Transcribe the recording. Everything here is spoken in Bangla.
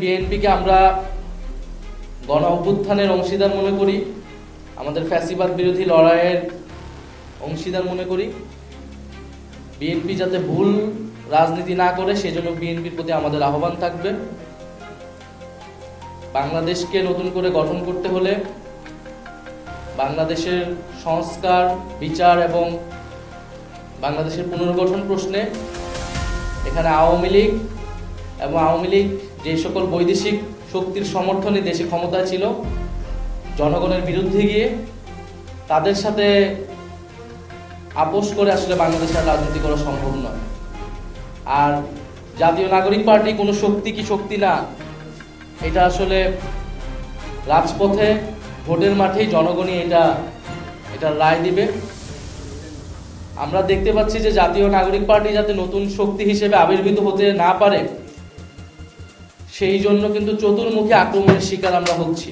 বিএনপিকে আমরা গণ অভ্যুত্থানের অংশীদার মনে করি, আমাদের ফ্যাসিবাদ বিরোধী লড়াইয়ের অংশীদার মনে করি। বিএনপি যাতে ভুল রাজনীতি না করে সেজন্য বিএনপির প্রতি আমাদের আহ্বান থাকবে। বাংলাদেশকে নতুন করে গঠন করতে হলে বাংলাদেশের সংস্কার, বিচার এবং বাংলাদেশের পুনর্গঠন প্রশ্নে এখানে আওয়ামী লীগ যে সকল বৈদেশিক শক্তির সমর্থনে দেশে ক্ষমতায় ছিল, জনগণের বিরুদ্ধে গিয়ে তাদের সাথে আপোষ করে আসলে বাংলাদেশের রাজনীতি করা সম্ভব নয়। আর জাতীয় নাগরিক পার্টি কোনো শক্তি কি শক্তি না, এটা আসলে রাজপথে ভোটের মাঠেই জনগণই এটা রায় দিবে। আমরা দেখতে পাচ্ছি যে জাতীয় নাগরিক পার্টি যাতে নতুন শক্তি হিসেবে আবির্ভূত হতে না পারে, সেই জন্য কিন্তু চতুর্মুখী আক্রমণের শিকার আমরা হচ্ছি।